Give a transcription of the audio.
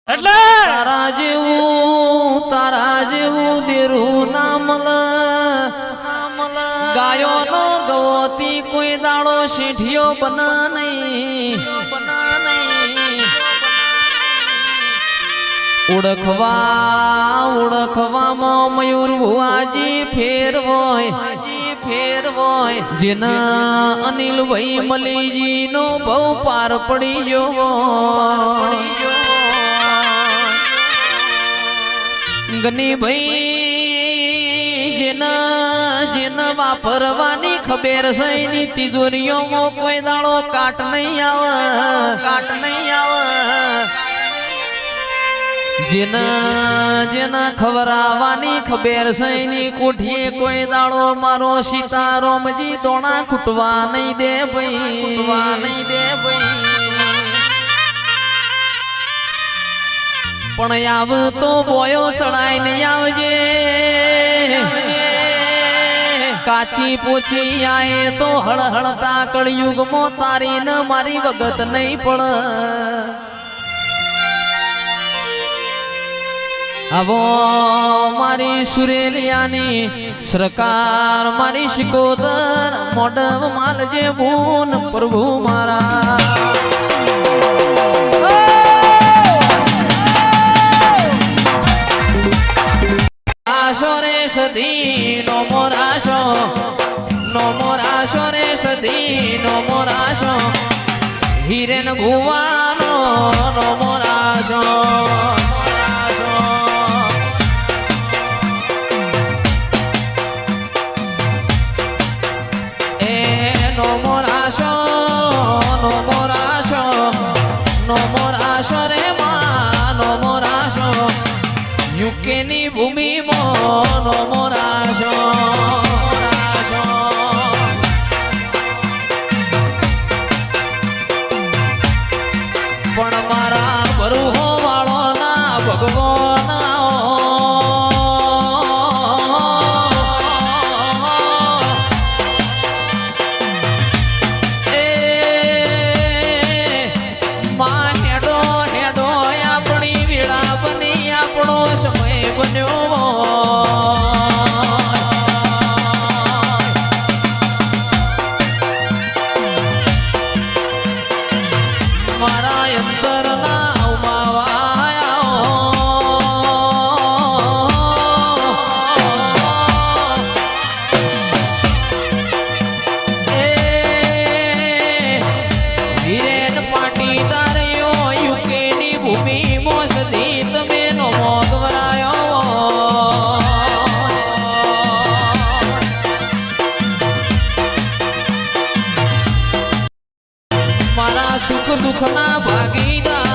એટલે તારા જેવું દેરું નામલ ગાયો નો ગવતી કોઈ દાડો શેઠિયો બના નહીં ઓળખવામાં મયુર ભુવાજી ફેરવોય જેના અનિલ ભાઈ મલીજી નો બહુ પાર પડી ગયો ગની ભાઈ જેના વાપરવાની ખબર છે ની તિજોરીઓમાં કોઈ દાડો કાટ નહીં આવે જેના ખવરાવાની ખબર છે ની કોઠીએ કોઈ દાડો મારો સીતારામજી દોણા ખૂટવા નહીં દે ભાઈ પણ આવ તો બોયો ચડાઈ નહીં આવજે કાચી પોચી આએ તો હળહળતા કળયુગમાં તારી ન મારી વગત નહીં પડ આવો મારી સુરેલિયાની સરકાર મારી શિકોતર મોડવ માલજે ભૂન પ્રભુ મારા સદી નો મોરાશો રે સદી નો મોરાશો હિરેન ભુવાનો નો મોરાશો એ નો મોરાશો રે માં નો મોરાશો યુકેની ભૂમિ નો મોરાશો પણ મારા બરુહો વાળો ના ભગવાન એ માં હેડો આપણી વેળા બની આપણો સમય બન્યો મારા અંતર ના હિરેન પાટી તાર્યો યુકેની ભૂમિ મોસદી તમે નો મોત વરાયો મારા સુખ દુઃખ ના ભાગીદાર